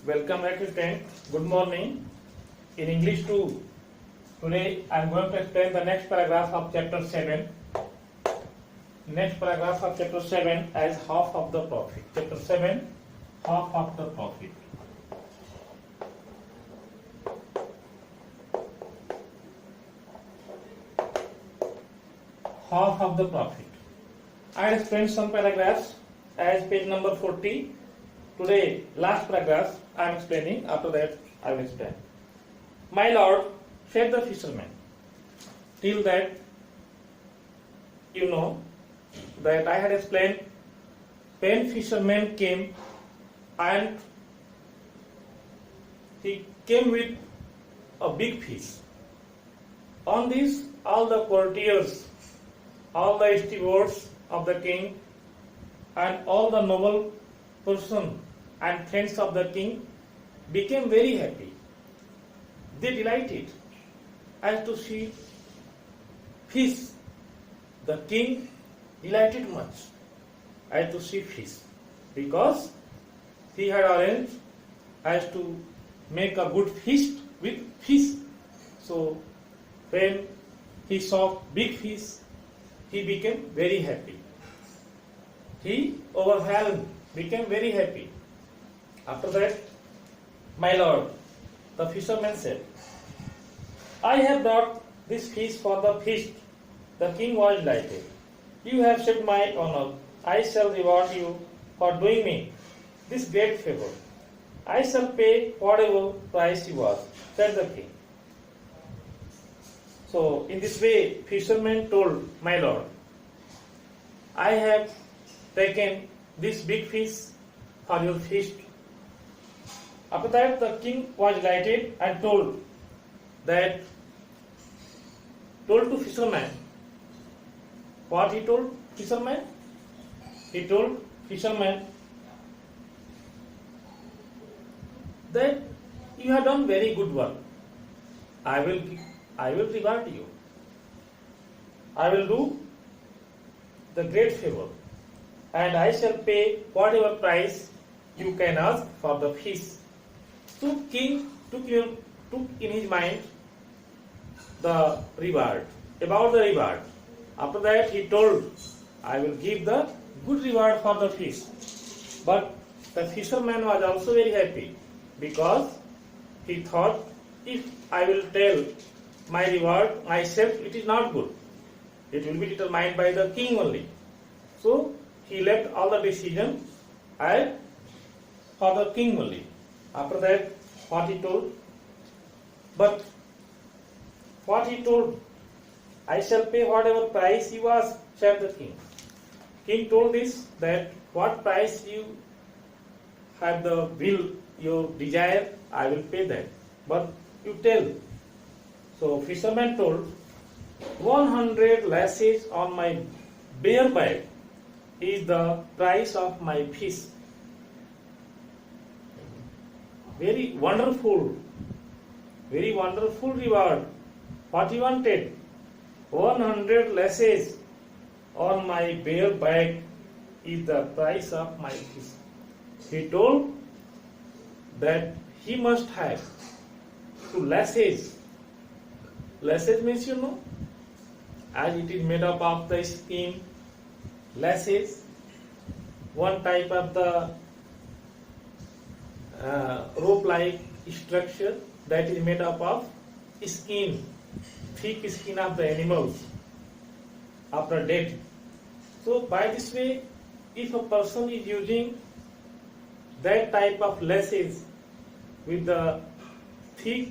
Welcome back student. Good morning. In English 2, today I am going to explain the next paragraph of chapter 7. Next paragraph of chapter 7 as half of the profit. Chapter 7, half of the profit. Half of the profit. I had explained some paragraphs as page number 40. Today, last paragraph I am explaining. After that, I will explain. My lord, said the fisherman. Till that, you know that I had explained when fisherman came and he came with a big fish. On this, all the courtiers, all the stewards of the king, and all the noble person and friends of the king became very happy. They delighted as to see fish. The king delighted much as to see fish because he had arranged as to make a good feast with fish. So when he saw big fish, he became very happy. He overwhelmed, became very happy. After that, my lord, the fisherman said, I have brought this fish for the feast. The king was delighted. You have saved my honor. I shall reward you for doing me this great favor. I shall pay whatever price you ask, said the king. So, in this way, fisherman told my lord, I have taken this big fish for your feast. After that, the king was delighted and told to fisherman. What he told fisherman? He told fisherman that you have done very good work. I will reward you. I will do the great favor, and I shall pay whatever price you can ask for the fish. So king took in his mind the reward, about the reward. After that he told, I will give the good reward for the fish. But the fisherman was also very happy because he thought, if I will tell my reward myself, it is not good. It will be determined by the king only. So he left all the decision for the king only. After that, what he told? But what he told, I shall pay whatever price you ask, said the king. King told this, that what price you have the will, your desire, I will pay that. But you tell. So fisherman told, 100 lashes on my bare back is the price of my fish. Very wonderful reward. What you wanted? 100 lashes on my bare back is the price of my fish. He told that he must have 2 lashes. Lashes means you know, as it is made up of the skin. Lashes, one type of the rope-like structure that is made up of skin, thick skin of the animals after death. So by this way, if a person is using that type of lashes with the thick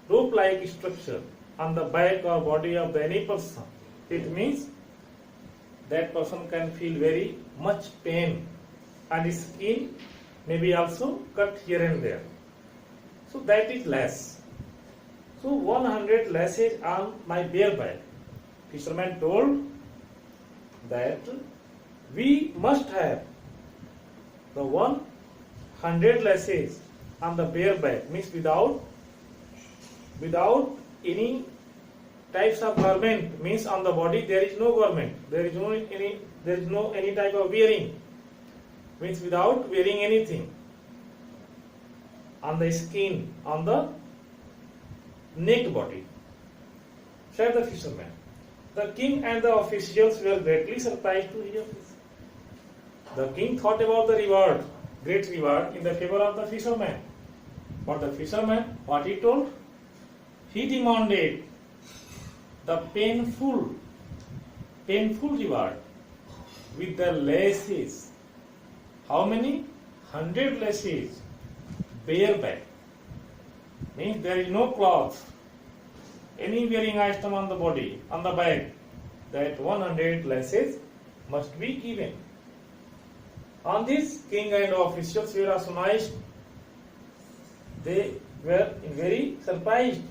rope-like structure on the back or body of any person, it means that person can feel very much pain and his skin may be also cut here and there. So that is lash. So 100 lashes on my bare back. Fisherman told that we must have the 100 lashes on the bare back, means without any types of garment, means on the body there is no garment, there is no any type of wearing, means without wearing anything. on the skin, on the naked body, said the fisherman. The king and the officials were greatly surprised to hear this. The king thought about the reward, great reward in the favor of the fisherman. But the fisherman, what he told? He demanded the painful reward with the laces. How many? 100 laces, bareback. Means there is no cloth, any wearing item on the body, on the back. That 100 laces must be given. On this, king and officials were astonished. They were very surprised.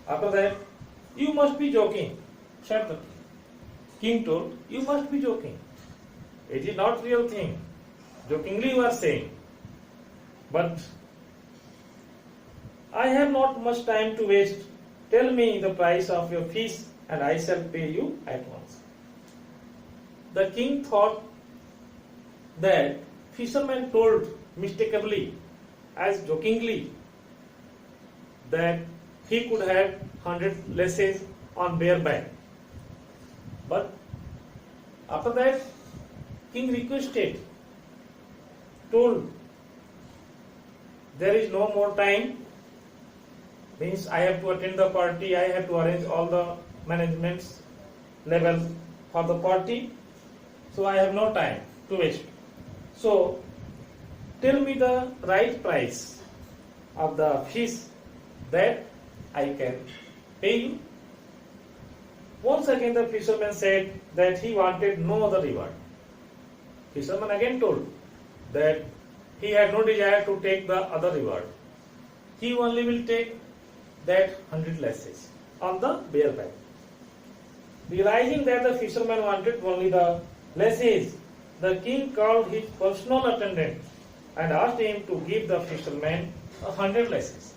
After that, you must be joking, said the king. King told, you must be joking. It is not real thing. Jokingly you are saying. But I have not much time to waste. Tell me the price of your fish and I shall pay you at once. The king thought that fisherman told mistakenly, as jokingly, that he could have 100 laces on bareback. But after that, king requested, told, there is no more time, means I have to attend the party, I have to arrange all the management's level for the party, so I have no time to waste. So, tell me the right price of the fish that I can pay you. Once again the fisherman said that he wanted no other reward. Fisherman again told that he had no desire to take the other reward. He only will take that 100 laces on the bareback. Realizing that the fisherman wanted only the laces, the king called his personal attendant and asked him to give the fisherman 100 laces.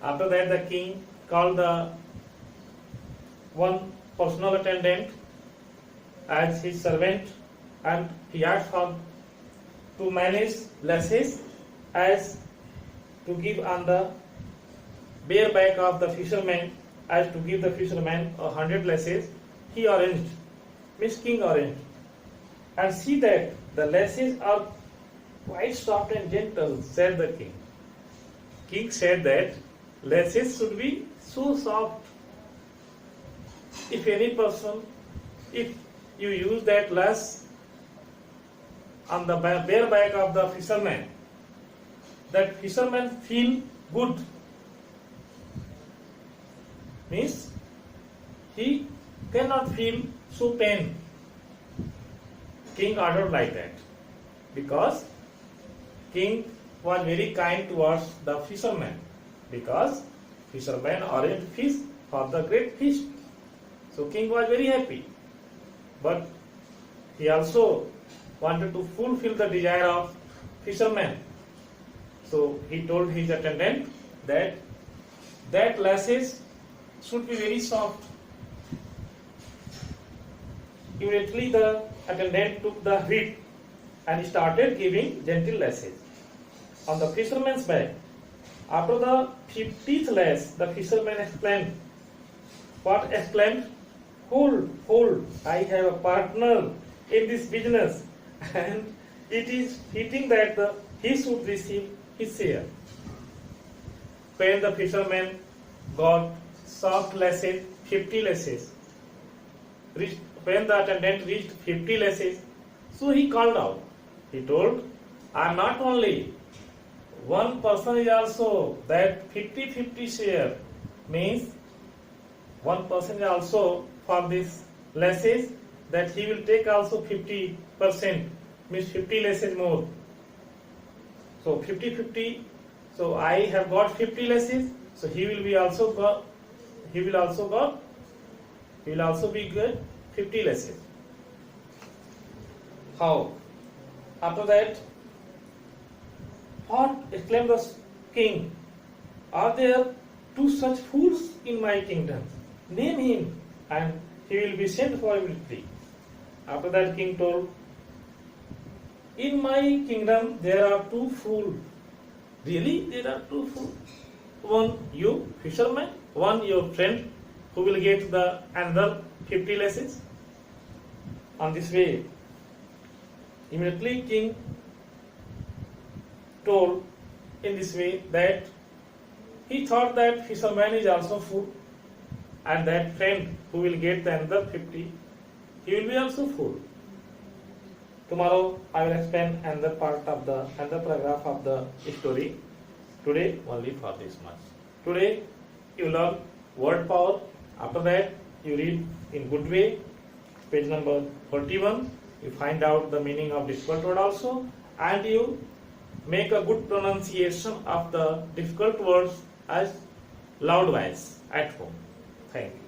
After that, the king called the one personal attendant as his servant, and he asked him to manage laces as to give on the bareback of the fisherman, as to give the fisherman 100 laces. He arranged, Miss King arranged, and see that the laces are quite soft and gentle, said the king. King said that laces should be so soft. If any person, if you use that lace on the bareback of the fisherman, that fisherman feel good. Means he cannot feel so pain. King ordered like that because king was very kind towards the fisherman, because fisherman arranged fish for the great fish. So king was very happy, but he also wanted to fulfill the desire of fisherman. So he told his attendant that laces should be very soft. Immediately the attendant took the whip and started giving gentle laces on the fisherman's back. After the 50th lace, the fisherman exclaimed, what exclaimed? Hold, I have a partner in this business, and it is fitting that he should receive his share. When the fisherman got soft laces, 50 laces, when the attendant reached 50 laces, so he called out. He told, I am not only, one person is also that 50-50 share, means one person is also for this laces, that he will take also 50%, means 50 laces more. So 50-50, so I have got 50 laces, so he will also be good 50 laces. How? After that, what exclaimed the king? Are there two such fools in my kingdom? Name him, and he will be sent for immediately. After that, king told, in my kingdom there are two fools. Really, there are two fools. One you, fisherman, one your friend, who will get the another 50 lashes. On this way, immediately king told in this way that he thought that fisherman is also fool, and that friend who will get the another 50, he will be also fool. Tomorrow I will explain another paragraph of the story. Today only for this much. Today you learn word power. After that you read in good way. Page number 41. You find out the meaning of difficult word also, and you make a good pronunciation of the difficult words as loud voice at home. Thank you.